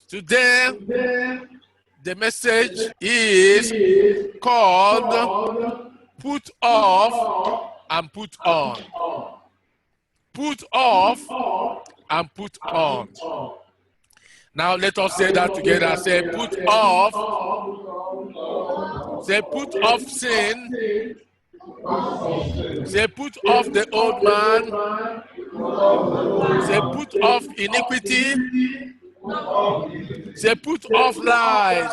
Today, the message is called Put Off and Put On. Put off and put on. Now let us say that together. Say, put off. Say, put off sin. Say, put off the old man. Say, put off iniquity. Say, put off lies.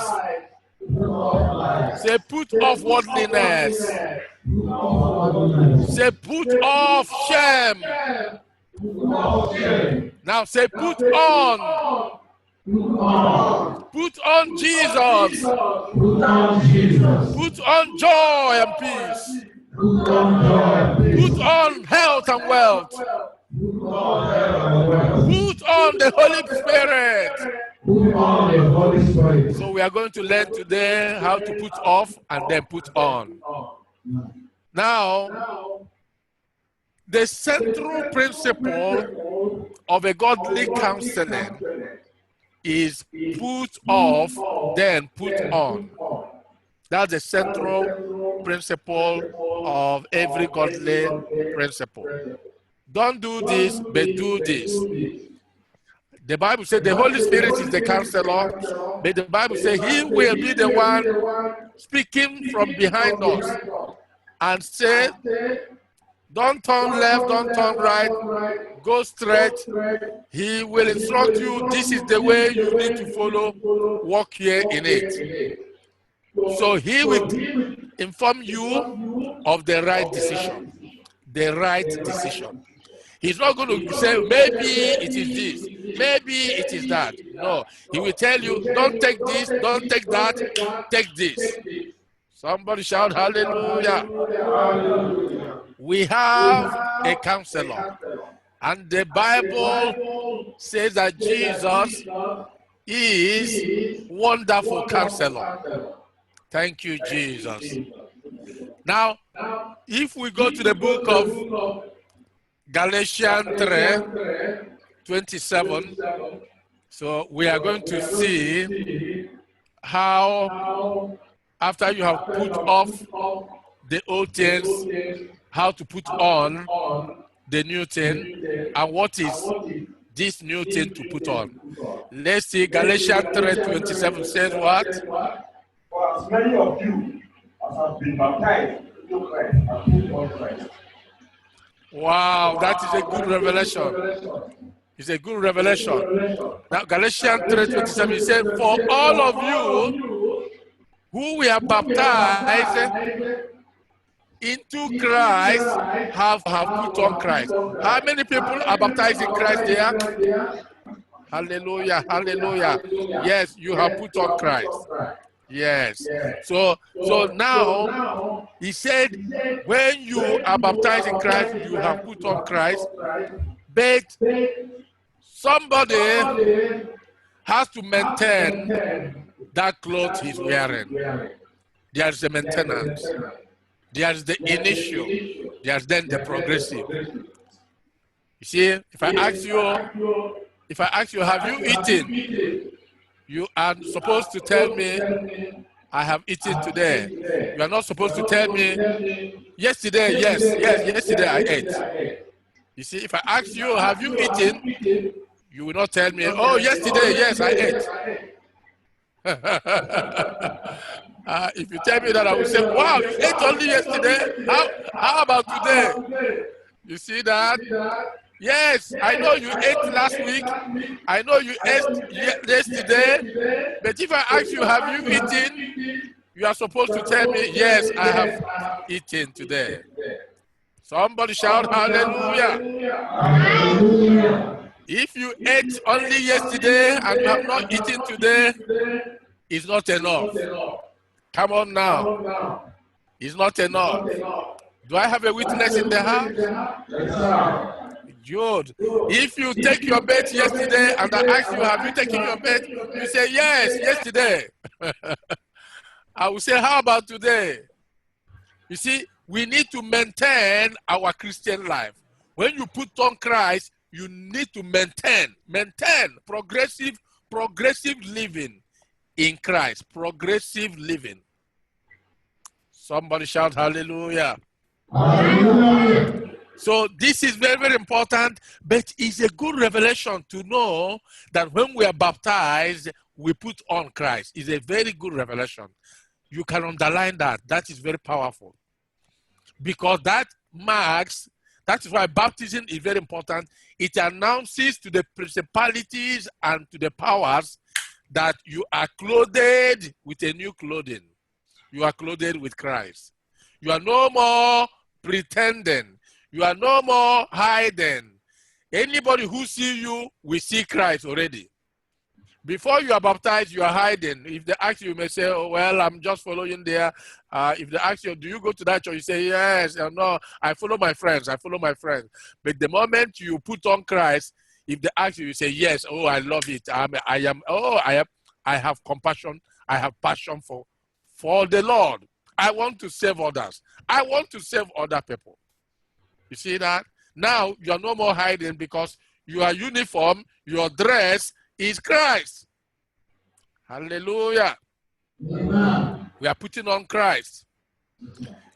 Say, put off worldliness. Say, put off shame. Now say, put on. Put on Jesus. Put on joy and peace. Put on health and wealth. Put on the Holy Spirit. So we are going to learn today how to put off and then put on. Now, the central principle of a godly counseling is put off, then put on. That's the central principle of every godly principle. Don't do this, but do this. The Bible says the Holy Spirit is the counselor, but the Bible says he will be the one speaking from behind us and say, don't turn left, don't turn right, go straight. He will instruct you, this is the way you need to follow, walk here in it. So he will inform you of the right decision. The right decision. He's not going to say, maybe it is this, maybe it is that. No, he will tell you, don't take this, don't take that, take this. Somebody shout hallelujah. We have a counselor. And the Bible says that Jesus is wonderful counselor. Thank you, Jesus. Now, if we go to the book of Galatians 3:27, so we are going to see how after you have put off the old things, how to put on the new thing, and what is this new thing to put on. Let's see, Galatians 3:27 says what? For as many of you as have been baptized into Christ have put on Christ. Wow, that is a good revelation. It's a good revelation. Now, Galatians 3:27, he said, for all of you who were baptized into Christ have put on Christ. How many people are baptized in Christ there? Hallelujah, hallelujah. Yes, you have put on Christ. Yes. So now, he said, when you are baptized in Christ, you have put on Christ. But somebody has to maintain that clothes he's wearing. There's the maintenance. There's the initial. There's then the progressive. You see, if I ask you, have you eaten? You are supposed to tell me, I have eaten today. You are not supposed to tell me, yesterday, yes, yesterday I ate. You see, if I ask you, have you eaten? You will not tell me, oh, yesterday, yes, I ate. If you tell me that, I will say, wow, you ate only yesterday. How about today? You see that? Yes, I know you ate last week. I know you ate yesterday. But if I ask you, have you eaten? You are supposed to tell me, yes, I have eaten today. Somebody shout hallelujah. Hallelujah. If you ate only yesterday and you have not eaten today, it's not enough. Come on now. It's not enough. Do I have a witness in the house? Good. If you take your bet yesterday and I ask you, have you taken your bet? You say, yes, yesterday. I will say, how about today? You see, we need to maintain our Christian life. When you put on Christ, you need to maintain progressive progressive living in Christ. Progressive living. Somebody shout hallelujah. Hallelujah. So this is very, very important, but it's a good revelation to know that when we are baptized, we put on Christ. It's a very good revelation. You can underline that. That is very powerful. Because that is why baptism is very important. It announces to the principalities and to the powers that you are clothed with a new clothing. You are clothed with Christ. You are no more pretending. You are no more hiding. Anybody who sees you will see Christ already. Before you are baptized, you are hiding. If they ask you, you may say, oh, well, I'm just following there. If they ask you, do you go to that church? You say, yes. No, I follow my friends. I follow my friends. But the moment you put on Christ, if they ask you, you say, yes. Oh, I love it. I have compassion. I have passion for the Lord. I want to save others. I want to save other people. You see that? Now, you are no more hiding because your uniform, your dress is Christ. Hallelujah. Amen. We are putting on Christ.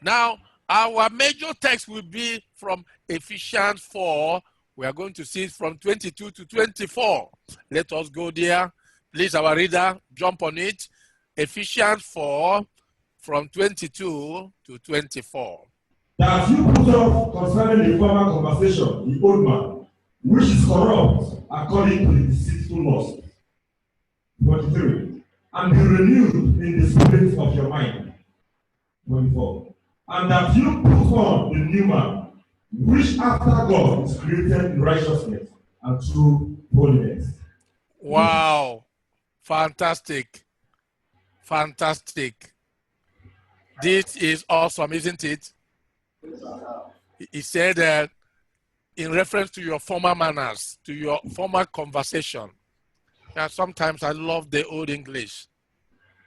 Now, our major text will be from Ephesians 4. We are going to see it from 22 to 24. Let us go there. Please, our reader, jump on it. Ephesians 4 from 22 to 24. That you put off concerning the former conversation, the old man, which is corrupt according to the deceitful lust. 23. And be renewed in the spirit of your mind. 24. And that you put on the new man, which after God is created in righteousness and true holiness. Wow. Fantastic. Fantastic. This is awesome, isn't it? He said that in reference to your former manners, to your former conversation. Yeah, sometimes I love the old English.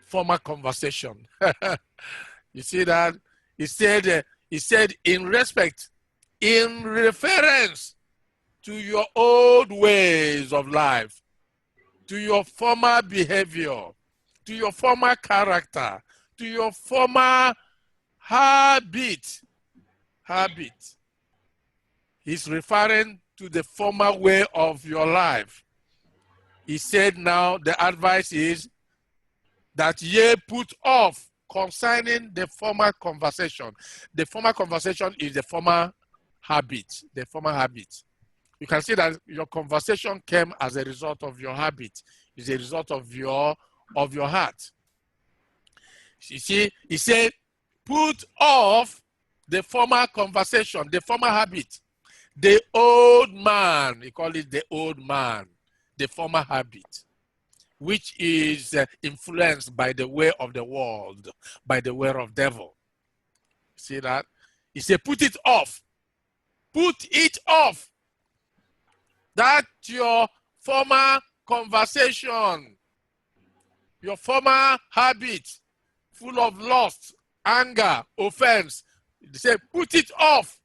Former conversation. You see that? He said in respect, in reference to your old ways of life, to your former behavior, to your former character, to your former habit. He's referring to the former way of your life. He said now the advice is that ye put off concerning the former conversation. The former conversation is the former habit. The former habit. You can see that your conversation came as a result of your habit. It's a result of your heart. You see, he said, put off the former conversation, the former habit, the old man. He called it the old man, the former habit, which is influenced by the way of the world, by the way of devil. See that? He said, put it off. Put it off. That your former conversation, your former habit, full of lust, anger, offense. They say, put it off.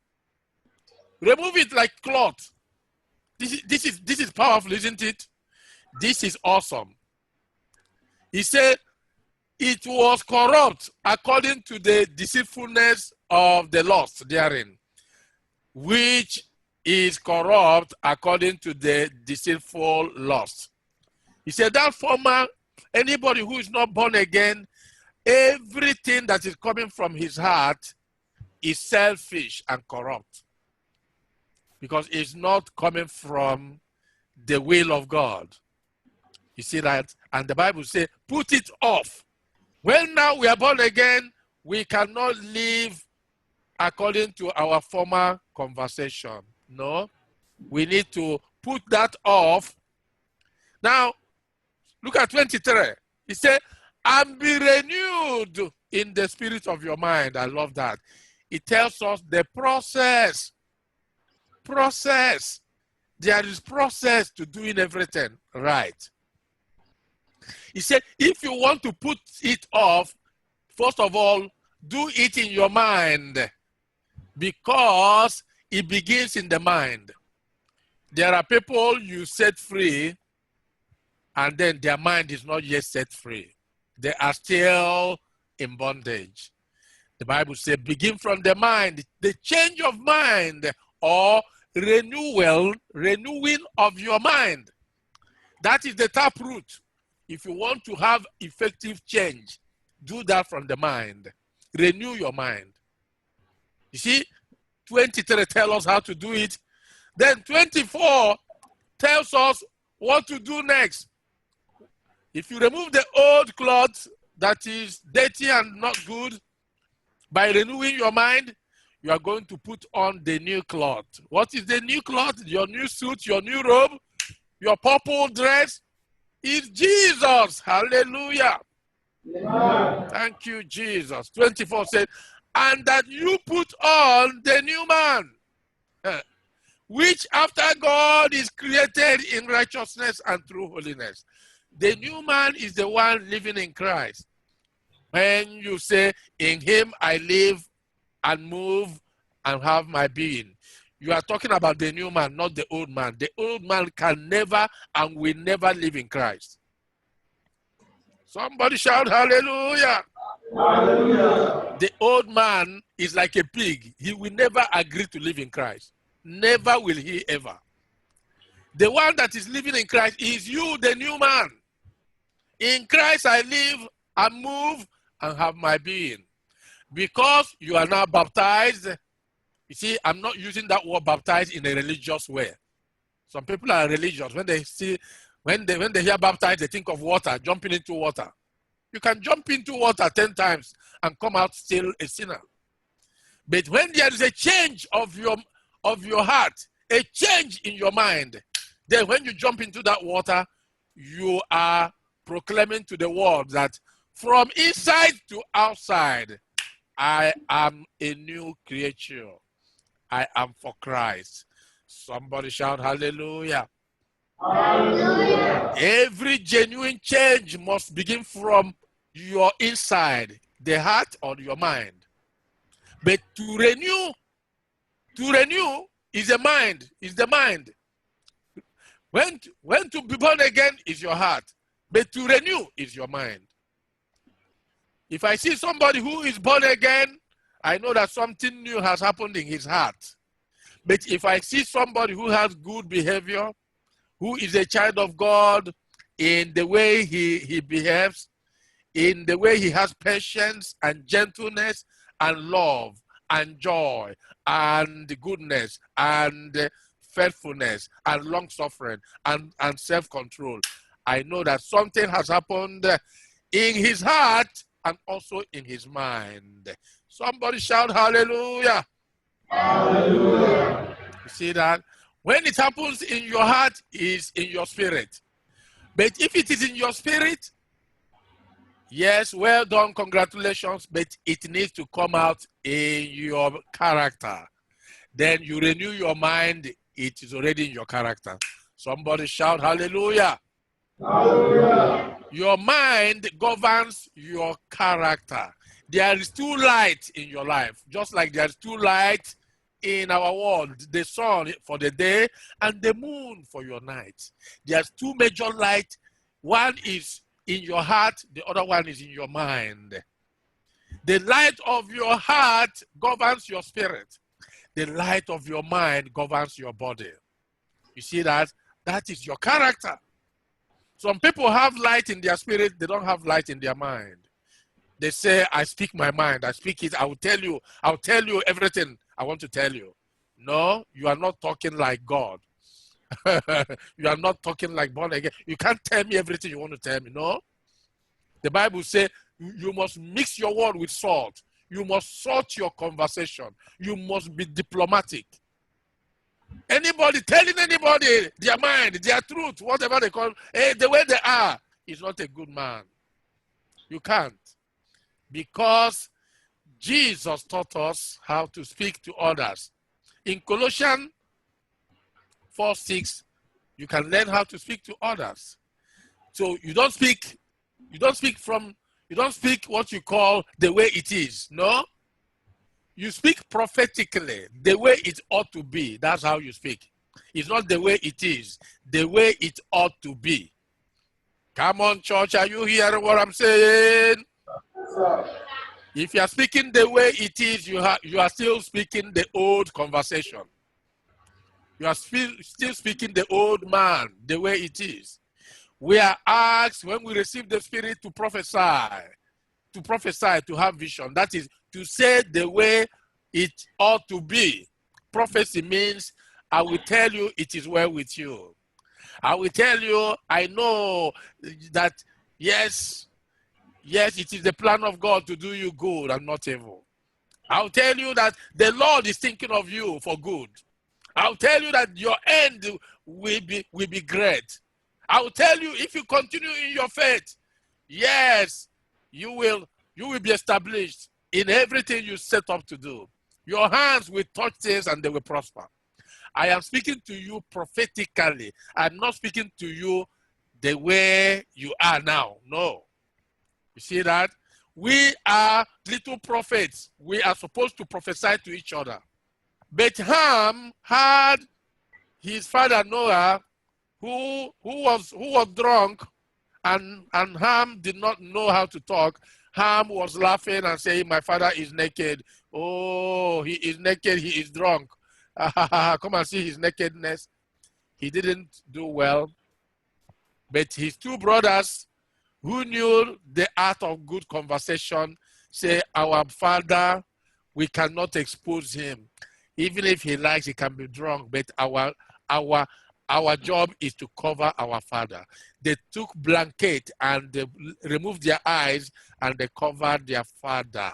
Remove it like cloth. This is powerful, isn't it? This is awesome. He said, it was corrupt according to the deceitfulness of the lust therein, which is corrupt according to the deceitful lust. He said that former, anybody who is not born again, everything that is coming from his heart is selfish and corrupt. Because it's not coming from the will of God. You see that? And the Bible says, put it off. When now we are born again, we cannot live according to our former conversation. No. We need to put that off. Now, look at 23. He said, and be renewed in the spirit of your mind. I love that. It tells us the process. Process. There is process to doing everything right. He said, if you want to put it off, first of all, do it in your mind, because it begins in the mind. There are people you set free and then their mind is not yet set free. They are still in bondage. The Bible says, begin from the mind, the change of mind or renewing of your mind. That is the taproot. If you want to have effective change, do that from the mind. Renew your mind. You see, 23 tells us how to do it. Then 24 tells us what to do next. If you remove the old cloth that is dirty and not good, by renewing your mind, you are going to put on the new cloth. What is the new cloth? Your new suit, your new robe, your purple dress is Jesus. Hallelujah. Amen. Thank you, Jesus. 24 says, and that you put on the new man, which after God is created in righteousness and true holiness. The new man is the one living in Christ. When you say, in him I live and move and have my being, you are talking about the new man, not the old man. The old man can never and will never live in Christ. Somebody shout hallelujah. Hallelujah. The old man is like a pig. He will never agree to live in Christ. Never will he ever. The one that is living in Christ is you, the new man. In Christ I live and move and have my being. Because you are now baptized. You see, I'm not using that word baptized in a religious way. Some people are religious. When they hear baptized, they think of water, jumping into water. You can jump into water 10 times and come out still a sinner. But when there is a change of your heart, a change in your mind, then when you jump into that water, you are proclaiming to the world that from inside to outside, I am a new creature. I am for Christ. Somebody shout hallelujah. Hallelujah. Every genuine change must begin from your inside, the heart or your mind. But to renew is a mind, is the mind. When to be born again is your heart, but to renew is your mind. If I see somebody who is born again, I know that something new has happened in his heart. But if I see somebody who has good behavior, who is a child of God in the way he behaves, in the way he has patience and gentleness and love and joy and goodness and faithfulness and long-suffering and self-control, I know that something has happened in his heart and also in his mind. Somebody shout hallelujah. Hallelujah. You see that? When it happens in your heart, is in your spirit. But if it is in your spirit, yes, well done, congratulations, but it needs to come out in your character. Then you renew your mind, it is already in your character. Somebody shout hallelujah. Hallelujah. Your mind governs your character. There is two lights in your life, just like there is two lights in our world, the sun for the day and the moon for your night. There's two major lights. One is in your heart, the other one is in your mind. The light of your heart governs your spirit. The light of your mind governs your body. You see that? That is your character. Some people have light in their spirit, they don't have light in their mind. They say, I speak my mind, I speak it, I'll tell you everything I want to tell you. No, you are not talking like God. You are not talking like born again. You can't tell me everything you want to tell me. No. The Bible says you must mix your word with salt. You must salt your conversation. You must be diplomatic. Anybody telling anybody their mind, their truth, whatever they call, the way they are, is not a good man. You can't. Because Jesus taught us how to speak to others. In Colossians 4:6, you can learn how to speak to others. So you don't speak what you call the way it is. No. You speak prophetically, the way it ought to be. That's how you speak. It's not the way it is, the way it ought to be. Come on, church, are you hearing what I'm saying? Sir. If you are speaking the way it is, you are still speaking the old conversation. You are still speaking the old man, the way it is. We are asked when we receive the Spirit to prophesy, to have vision. That is to say the way it ought to be. Prophecy means I will tell you it is well with you. I will tell you, I know that, yes, it is the plan of God to do you good and not evil. I'll tell you that the Lord is thinking of you for good. I'll tell you that your end will be great. I'll tell you if you continue in your faith, yes, you will be established in everything you set up to do. Your hands will touch things and they will prosper. I am speaking to you prophetically. I'm not speaking to you the way you are now. No. You see that? We are little prophets. We are supposed to prophesy to each other. But Ham had his father Noah, who was drunk, and Ham did not know how to talk. Ham was laughing and saying, "My father is naked. Oh, he is naked. He is drunk. Come and see his nakedness." He didn't do well. But his two brothers, who knew the art of good conversation, say, "Our father, we cannot expose him. Even if he likes, he can be drunk, but our job is to cover our father." They took blanket and they removed their eyes and they covered their father.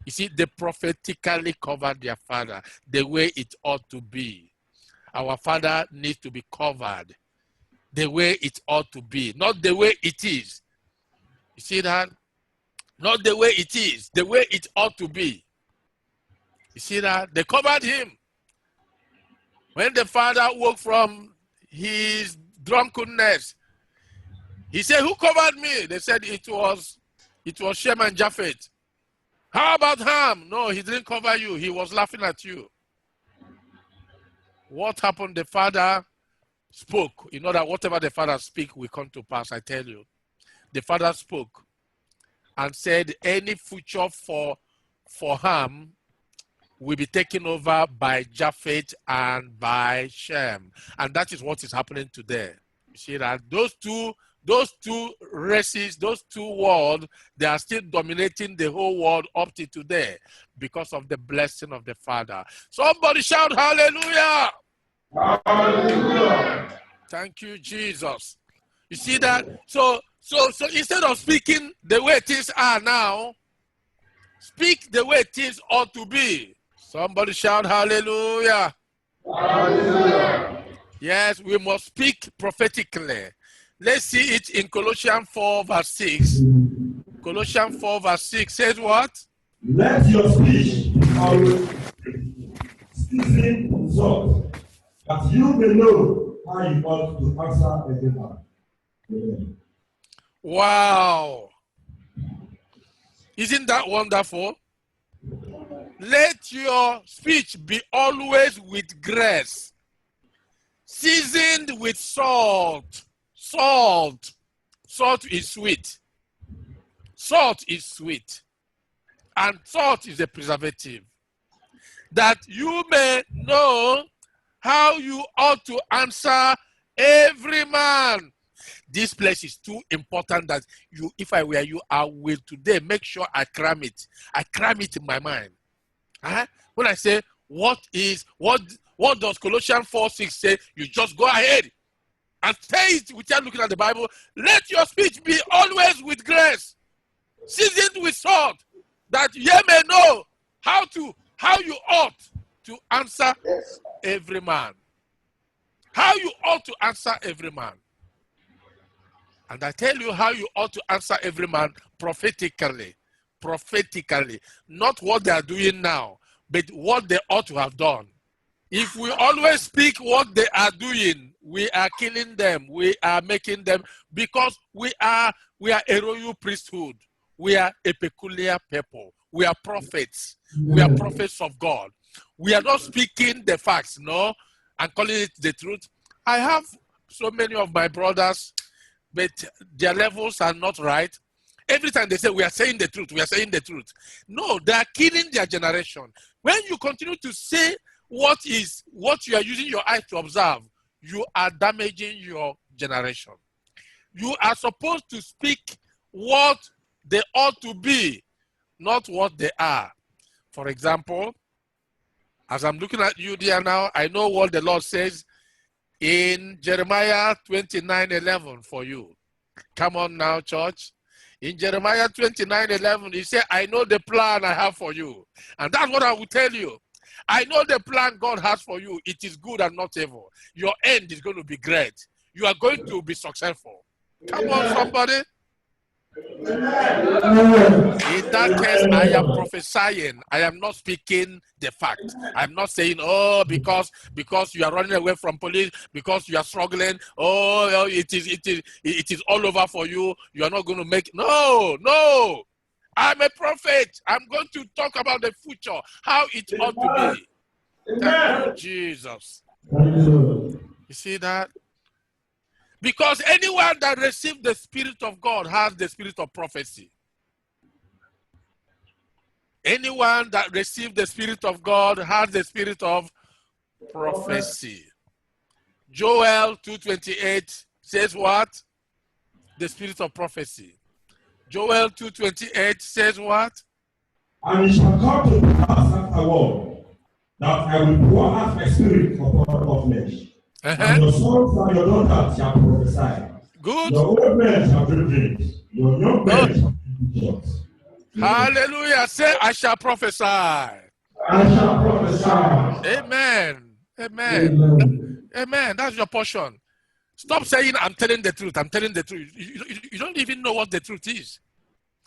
You see, they prophetically covered their father the way it ought to be. Our father needs to be covered the way it ought to be, not the way it is. You see that? Not the way it is, the way it ought to be. You see that? They covered him. When the father woke from his drunkenness, he said, "Who covered me?" They said it was Shem and Japheth. "How about Ham?" "No, he didn't cover you. He was laughing at you." What happened? The father spoke. You know that whatever the father speaks will come to pass, I tell you. The father spoke and said any future for Ham will be taken over by Japheth and by Shem. And that is what is happening today. You see that those two races, those two worlds, they are still dominating the whole world up to today because of the blessing of the Father. Somebody shout hallelujah. Hallelujah. Thank you, Jesus. You see that? So instead of speaking the way things are now, speak the way things ought to be. Somebody shout hallelujah. Hallelujah. Yes, we must speak prophetically. Let's see it in Colossians 4 verse 6. Colossians 4 verse 6 says what? Let your speech be always seasoned with salt, that you may know how you ought to answer every man. Amen. Wow. Isn't that wonderful? Let your speech be always with grace, seasoned with salt. Salt is sweet. Salt is sweet. And salt is a preservative. That you may know how you ought to answer every man. This place is too important that if I were you, I will today make sure I cram it. I cram it in my mind. When I say, what does Colossians 4:6 say? You just go ahead and say it without looking at the Bible. Let your speech be always with grace, seasoned with salt, that ye may know how you ought to answer every man. How you ought to answer every man. And I tell you how you ought to answer every man prophetically. Prophetically. Not what they are doing now, but what they ought to have done. If we always speak what they are doing, we are killing them. We are making them, because we are a royal priesthood. We are a peculiar people. We are prophets. We are prophets of God. We are not speaking the facts, no, and calling it the truth. I have so many of my brothers. but their levels are not right. Every time they say, we are saying the truth, we are saying the truth. No, they are killing their generation. When you continue to say what you are using your eyes to observe, you are damaging your generation. You are supposed to speak what they ought to be, not what they are. For example, as I'm looking at you there now, I know what the Lord says in Jeremiah 29:11 for you. Come on now, church. In Jeremiah 29:11, he said, I know the plan I have for you. And that's what I will tell you. I know the plan God has for you. It is good and not evil. Your end is going to be great. You are going to be successful. Come on, somebody. In that case, I am prophesying. I am not speaking the fact. I'm not saying, oh, because you are running away from police, because you are struggling, oh, it is all over for you. You are not going to make. No. I'm a prophet. I'm going to talk about the future, how it ought to be. Thank you, Jesus. You see that? Because anyone that receives the Spirit of God has the spirit of prophecy. Anyone that receives the Spirit of God has the spirit of prophecy. Joel 2:28 says what? The spirit of prophecy. Joel 2:28 says what? And it shall come to pass afterward that I will pour out my spirit upon all flesh. And your sons and your daughters shall prophesy. Good. Your old men shall dream dreams. Your young men shall dream visions. Hallelujah. Say, I shall prophesy. I shall prophesy. Amen. Amen. That's your portion. Stop saying, I'm telling the truth. I'm telling the truth. You don't even know what the truth is.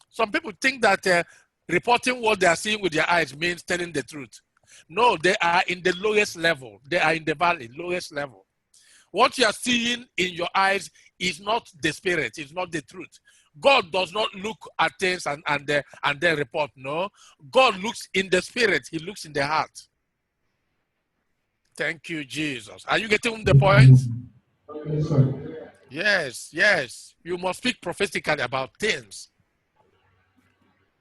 Some people think that reporting what they are seeing with their eyes means telling the truth. No, they are in the lowest level. They are in the valley, lowest level. What you are seeing in your eyes is not the spirit, it's not the truth. God does not look at things and then report. No, God looks in the spirit, he looks in the heart. Thank you, Jesus. Are you getting the point? Yes. You must speak prophetically about things.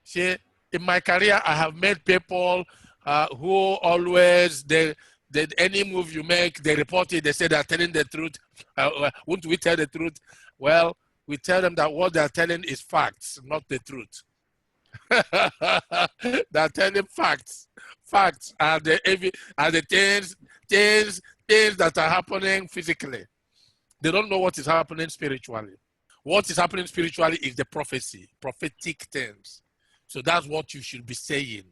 See, in my career, I have met people who always, any move you make, they report it, they say they're telling the truth. Won't we tell the truth? Well, we tell them that what they're telling is facts, not the truth. They're telling facts. Facts are the things that are happening physically. They don't know what is happening spiritually. What is happening spiritually is the prophecy, prophetic things. So that's what you should be saying.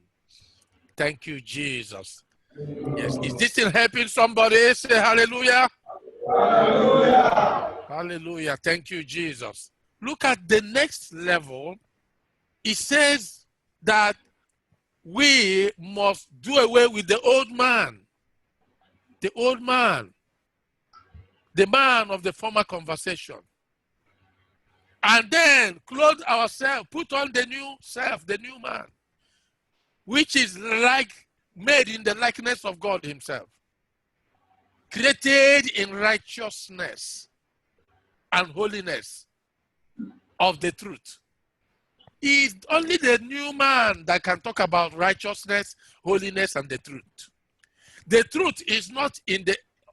Thank you, Jesus. Yes. Is this still helping somebody? Say hallelujah. Hallelujah. Hallelujah. Thank you, Jesus. Look at the next level. It says that we must do away with the old man. The old man. The man of the former conversation. And then clothe ourselves, put on the new self, the new man, which is made in the likeness of God himself, created in righteousness and holiness of the truth. It's only the new man that can talk about righteousness, holiness, and the truth. The truth is not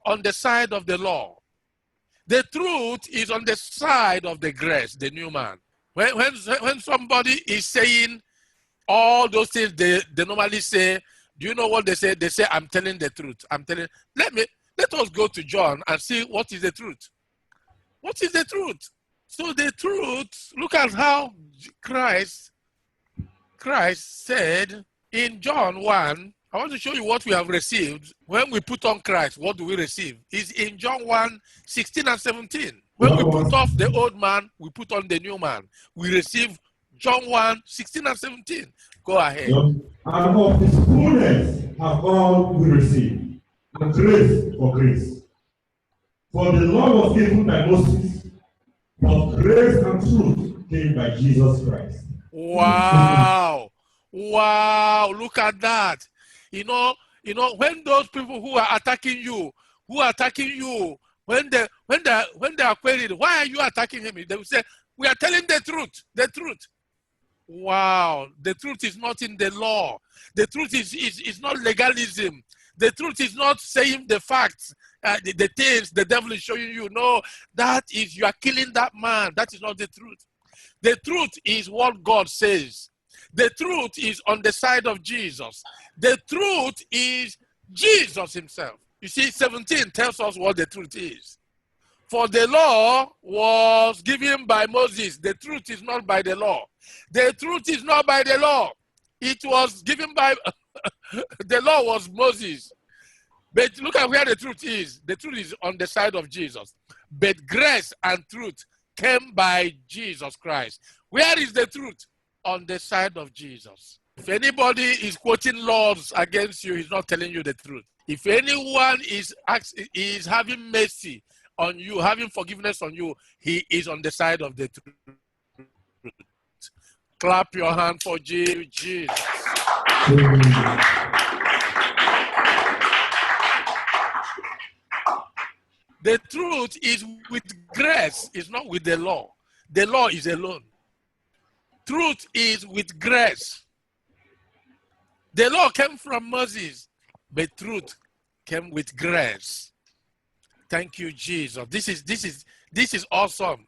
on the side of the law. The truth is on the side of the grace, the new man. When somebody is saying all those things they normally say, do you know what they say? They say, I'm telling the truth. Let us go to John and see what is the truth. What is the truth? So the truth, look at how Christ said in John 1, I want to show you what we have received. When we put on Christ, what do we receive? It's in John 1, 16 and 17. When we put off the old man, we put on the new man. We receive John 1, 16 and 17. Go ahead. And of his fullness have all we received, and grace for grace. For the law was given by Moses, but grace and truth came by Jesus Christ. Wow. Wow. Look at that. You know, when those people who are attacking you when they are queried, why are you attacking him? They will say, we are telling the truth. The truth. Wow, the truth is not in the law. The truth is not legalism. The truth is not saying the facts, the things the devil is showing you. No, that is, you are killing that man. That is not the truth. The truth is what God says. The truth is on the side of Jesus. The truth is Jesus himself. You see, 17 tells us what the truth is. For the law was given by Moses. The truth is not by the law. The truth is not by the law. It was given by, the law was Moses. But look at where the truth is. The truth is on the side of Jesus. But grace and truth came by Jesus Christ. Where is the truth? On the side of Jesus. If anybody is quoting laws against you, he's not telling you the truth. If anyone is having mercy on you, having forgiveness on you, he is on the side of the truth. Clap your hand for Jesus. The truth is with grace, it's not with the law. The law is alone. Truth is with grace. The law came from Moses, but truth came with grace. Thank you, Jesus. This is awesome.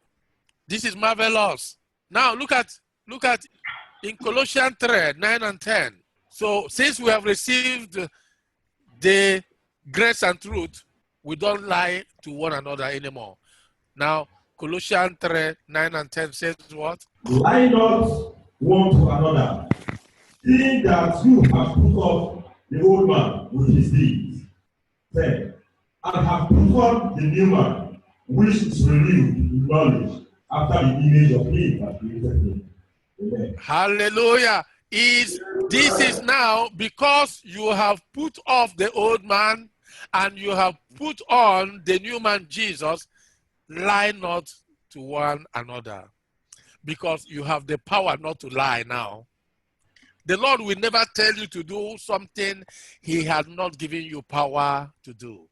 This is marvelous. Now look at in Colossians 3, 9 and 10. So since we have received the grace and truth, we don't lie to one another anymore. Now Colossians 3, 9 and 10 says what? Lie not one to another, seeing that you have put off the old man with his deeds, 10, and have put on the new man, which is renewed in knowledge after the image of him that created him. Amen. Hallelujah. This is now because you have put off the old man and you have put on the new man Jesus. Lie not to one another, because you have the power not to lie now. The Lord will never tell you to do something he has not given you power to do.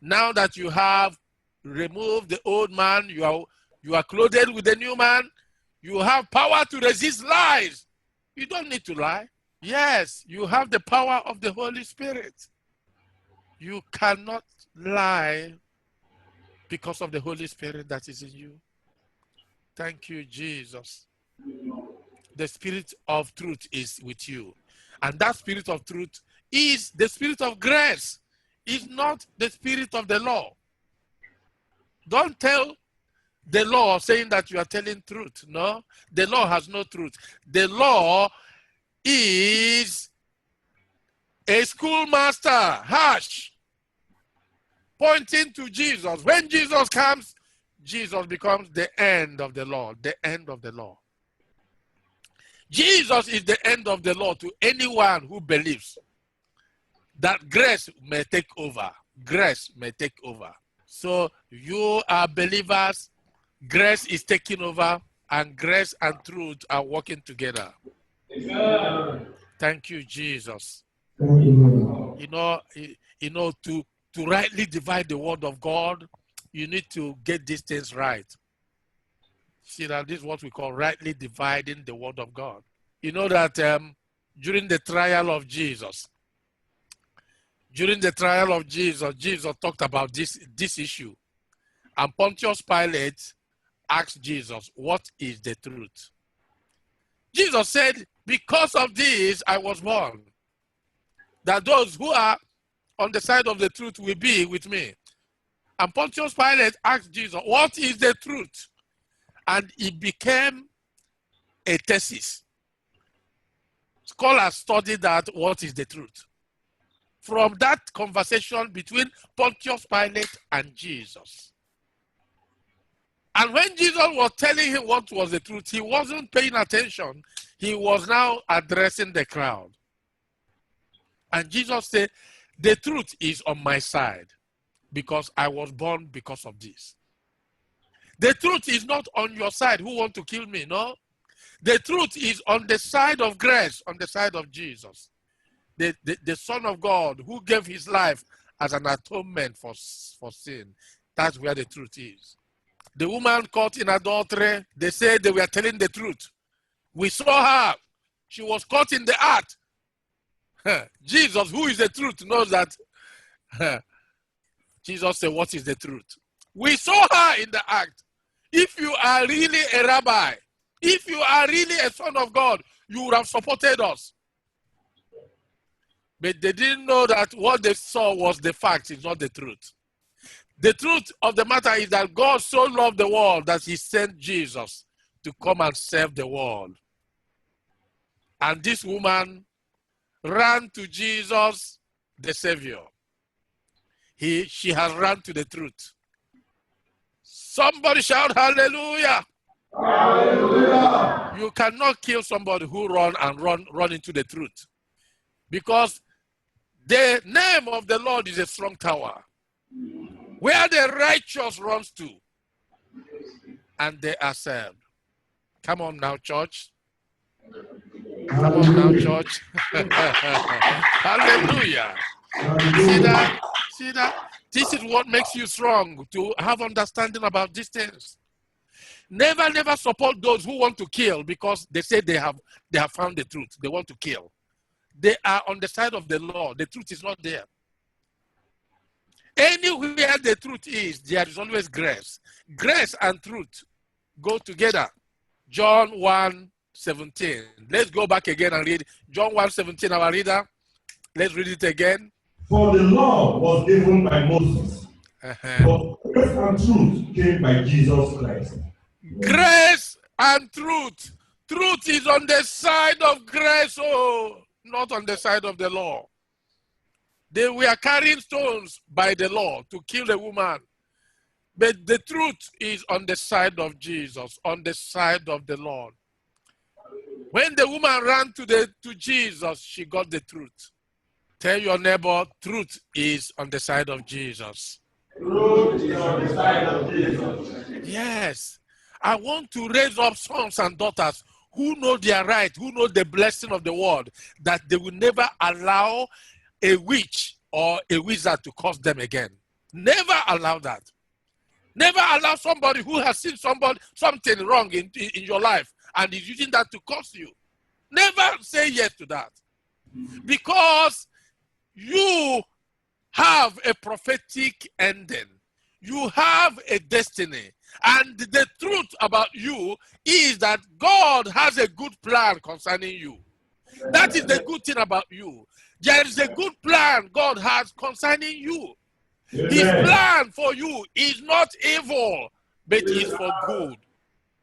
Now that you have removed the old man, you are clothed with the new man, you have power to resist lies. You don't need to lie. Yes, you have the power of the Holy Spirit. You cannot lie because of the Holy Spirit that is in you. Thank you, Jesus. The Spirit of truth is with you. And that Spirit of truth is the Spirit of grace. It's not the spirit of the law. Don't tell the law saying that you are telling truth. No, the law has no truth. The law is a schoolmaster, harsh, pointing to Jesus. When Jesus comes, Jesus becomes the end of the law, the end of the law. Jesus is the end of the law to anyone who believes that grace may take over. Grace may take over. So you are believers, grace is taking over, and grace and truth are working together. Amen. Thank you, Jesus. You know, to rightly divide the word of God, you need to get these things right. See that this is what we call rightly dividing the word of God. You know that during the trial of Jesus, Jesus talked about this issue. And Pontius Pilate asked Jesus, what is the truth? Jesus said, because of this I was born, that those who are on the side of the truth will be with me. And Pontius Pilate asked Jesus, what is the truth? And it became a thesis. Scholars studied that, what is the truth? From that conversation between Pontius Pilate and Jesus. And when Jesus was telling him what was the truth, he wasn't paying attention. He was now addressing the crowd. And Jesus said, the truth is on my side because I was born because of this. The truth is not on your side who want to kill me, no. The truth is on the side of grace, on the side of Jesus. The Son of God who gave his life as an atonement for sin. That's where the truth is. The woman caught in adultery, they said they were telling the truth. We saw her. She was caught in the act. Jesus, who is the truth, knows that. Jesus said, what is the truth? We saw her in the act. If you are really a rabbi, if you are really a son of God, you would have supported us. But they didn't know that what they saw was the fact, it's not the truth. The truth of the matter is that God so loved the world that he sent Jesus to come and save the world. And this woman ran to Jesus, the Savior. She has run to the truth. Somebody shout hallelujah. Hallelujah. You cannot kill somebody who run into the truth. Because the name of the Lord is a strong tower, where the righteous runs to, and they are saved. Come on now, church. Come on now, church. Hallelujah. See that? This is what makes you strong, to have understanding about these things. Never support those who want to kill because they say they have found the truth. They want to kill. They are on the side of the law. The truth is not there. Anywhere the truth is, there is always grace. Grace and truth go together. John 1:17. Let's go back again and read John 1:17, our reader. Let's read it again. For the law was given by Moses, but grace and truth came by Jesus Christ. Grace and truth. Truth is on the side of grace, not on the side of the law. They were carrying stones by the law to kill the woman. But the truth is on the side of Jesus, on the side of the Lord. When the woman ran to Jesus, she got the truth. Tell your neighbor, truth is on the side of Jesus. Truth is on the side of Jesus. Yes. I want to raise up sons and daughters who know their right, who know the blessing of the world, that they will never allow a witch or a wizard to curse them again. Never allow that. Never allow somebody who has seen something wrong in your life and is using that to curse you. Never say yes to that. Because you have a prophetic ending. You have a destiny. And the truth about you is that God has a good plan concerning you. That is the good thing about you. There is a good plan God has concerning you. Amen. His plan for you is not evil, but is for good.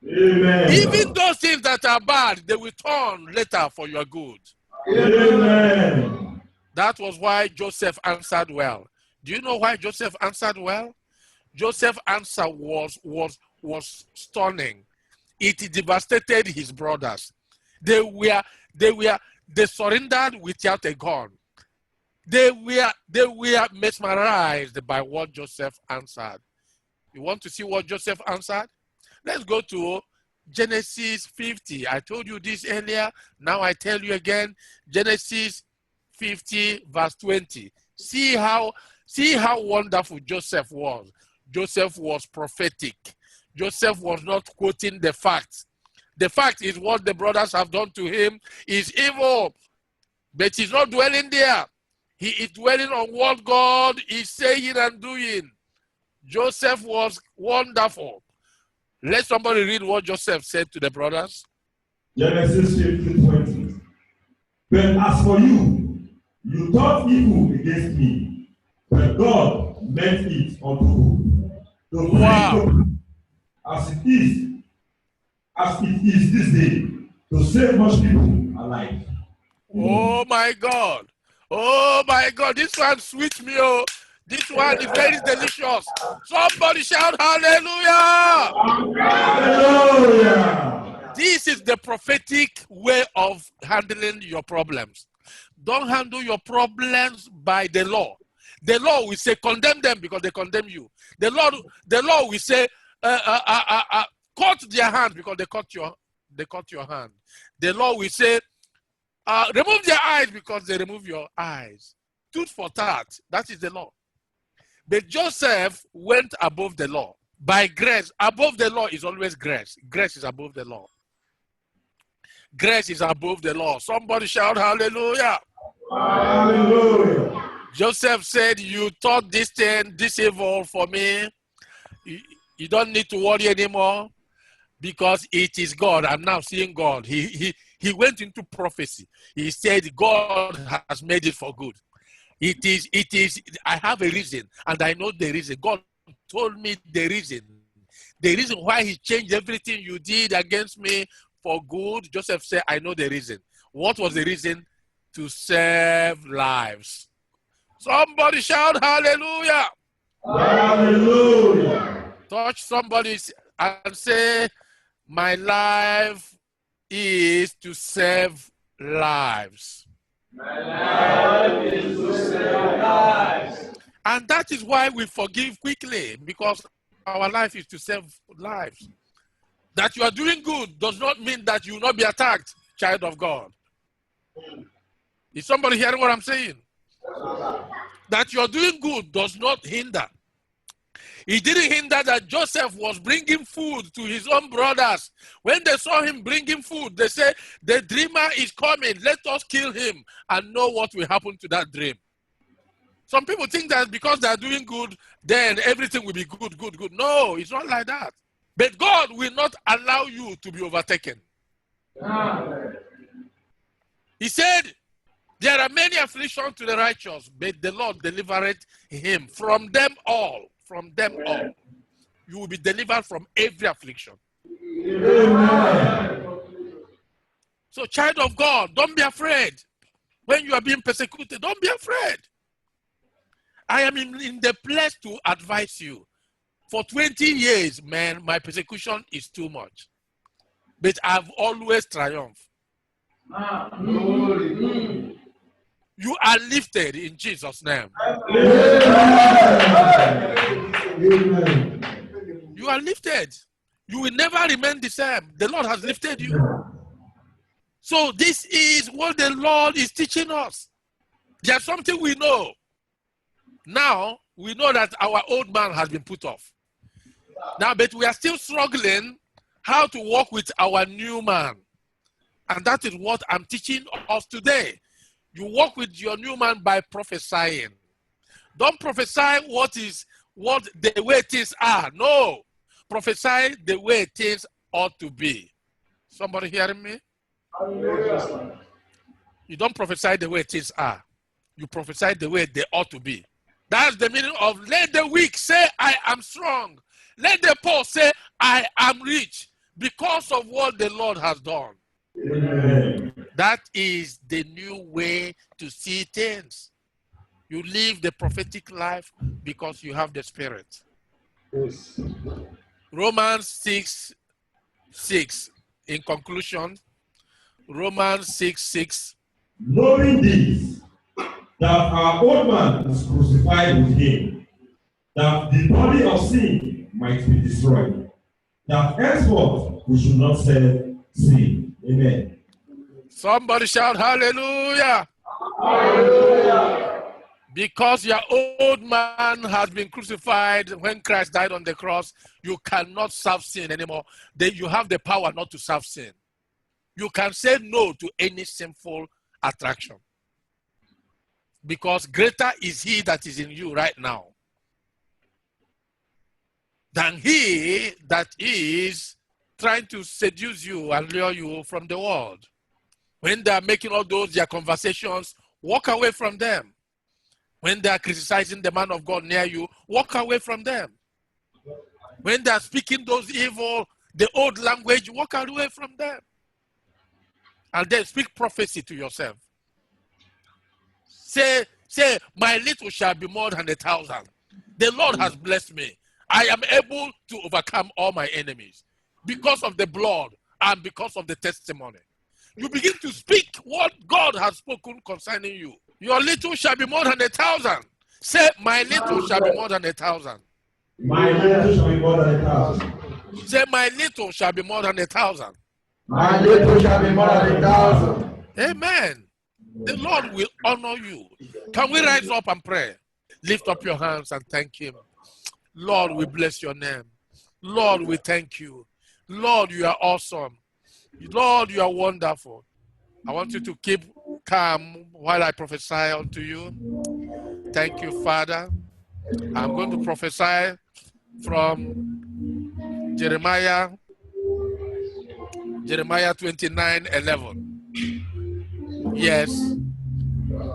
Amen. Even those things that are bad, they will turn later for your good. Amen. That was why Joseph answered well. Do you know why Joseph answered well? Joseph's answer was stunning. It devastated his brothers. They surrendered without a gun. They were mesmerized by what Joseph answered. You want to see what Joseph answered? Let's go to Genesis 50. I told you this earlier. Now I tell you again. Genesis 50 verse 20. See how wonderful Joseph was. Joseph was prophetic. Joseph was not quoting the facts. The fact is what the brothers have done to him is evil. But he's not dwelling there. He is dwelling on what God is saying and doing. Joseph was wonderful. Let somebody read what Joseph said to the brothers. Genesis 50:20. But as for you, you thought evil against me, but God meant it unto good. Wow. As it is this day, to save much people alive. Oh my God. Oh my God. This one sweet me. Oh. This one is very delicious. Somebody shout hallelujah. Hallelujah. This is the prophetic way of handling your problems. Don't handle your problems by the law. The law will say condemn them because they condemn you. The law will say cut their hand because they cut your hand. The law will say remove their eyes because they remove your eyes. Tooth for tat. That is the law. But Joseph went above the law. By grace, above the law is always grace. Grace is above the law. Grace is above the law. Somebody shout hallelujah. Hallelujah. Joseph said, you thought this thing, this evil for me. You don't need to worry anymore because it is God. I'm now seeing God. He went into prophecy. He said, God has made it for good. It is, I have a reason and I know the reason. God told me the reason. The reason why he changed everything you did against me for good. Joseph said, I know the reason. What was the reason? To save lives. Somebody shout hallelujah. Hallelujah. Touch somebody and say, my life is to save lives. My life is to save lives. And that is why we forgive quickly, because our life is to save lives. That you are doing good does not mean that you will not be attacked, child of God. Is somebody hearing what I'm saying? That you are doing good does not hinder. It didn't hinder that Joseph was bringing food to his own brothers. When they saw him bringing food, they said, the dreamer is coming. Let us kill him and know what will happen to that dream. Some people think that because they are doing good, then everything will be good, good, good. No, it's not like that. But God will not allow you to be overtaken. He said, there are many afflictions to the righteous, but the Lord delivered him from them all. From them all. You will be delivered from every affliction. Amen. So, child of God, don't be afraid. When you are being persecuted, don't be afraid. I am in the place to advise you. For 20 years, man, my persecution is too much. But I've always triumphed. You are lifted in Jesus' name. Amen. You are lifted. You will never remain the same. The Lord has lifted you. So this is what the Lord is teaching us. There's something we know. Now, we know that our old man has been put off. Now, but we are still struggling how to walk with our new man. And that is what I'm teaching us today. You walk with your new man by prophesying. Don't prophesy what the way things are. No. Prophesy the way things ought to be. Somebody hearing me? You don't prophesy the way things are. You prophesy the way they ought to be. That's the meaning of let the weak say, I am strong. Let the poor say, I am rich because of what the Lord has done. Amen. That is the new way to see things. You live the prophetic life because you have the Spirit. Yes. Romans 6:6. In conclusion, Romans 6:6. Knowing this, that our old man is crucified with him, that the body of sin might be destroyed, that henceforth we should not serve sin. Amen. Somebody shout hallelujah. Hallelujah. Because your old man has been crucified when Christ died on the cross, you cannot serve sin anymore. You have the power not to serve sin. You can say no to any sinful attraction. Because greater is he that is in you right now than he that is trying to seduce you and lure you from the world. When they are making all those their conversations, walk away from them. When they are criticizing the man of God near you, walk away from them. When they are speaking those evil, the old language, walk away from them. And then speak prophecy to yourself. Say, my little shall be more than 1,000. The Lord has blessed me. I am able to overcome all my enemies because of the blood and because of the testimony. You begin to speak what God has spoken concerning you. Your little shall be more than 1,000. Say, my little shall be more than 1,000. My little shall be more than 1,000. Say, my little shall be more than 1,000. My little shall be more than 1,000. Amen. The Lord will honor you. Can we rise up and pray? Lift up your hands and thank him. Lord, we bless your name. Lord, we thank you. Lord, you are awesome. Lord, you are wonderful. I want you to keep calm while I prophesy unto you. Thank you, Father. I'm going to prophesy from Jeremiah 29:11. Yes.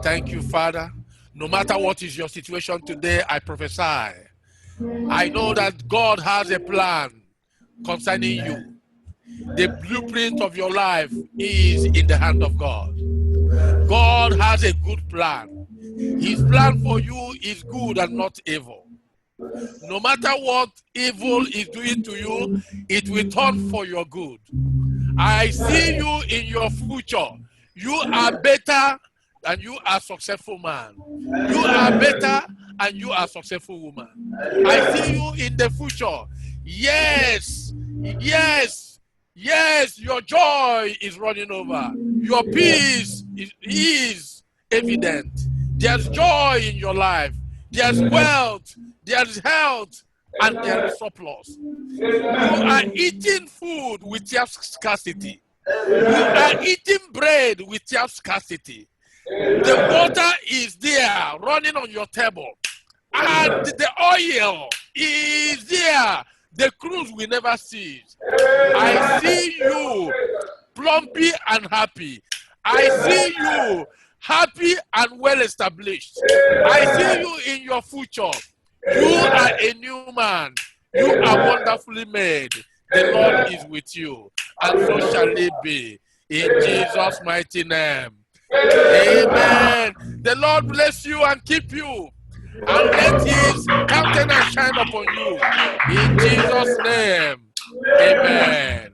Thank you, Father. No matter what is your situation today, I prophesy. I know that God has a plan concerning you. The blueprint of your life is in the hand of God. God has a good plan. His plan for you is good and not evil. No matter what evil is doing to you, it will turn for your good. I see you in your future. You are better and you are a successful man. You are better and you are a successful woman. I see you in the future. Yes, yes, yes, your joy is running over. Your peace is evident. There's joy in your life. There's wealth, there's health, and there is surplus. You are eating food with your scarcity. You are eating bread with your scarcity. The water is there running on your table. And the oil is there. The cruise will never cease. I see you plumpy and happy. I see you happy and well established. I see you in your future. You are a new man. You are wonderfully made. The Lord is with you. And so shall it be. In Jesus' mighty name. Amen. The Lord bless you and keep you. And let his countenance shine upon you. In Jesus' name. Amen.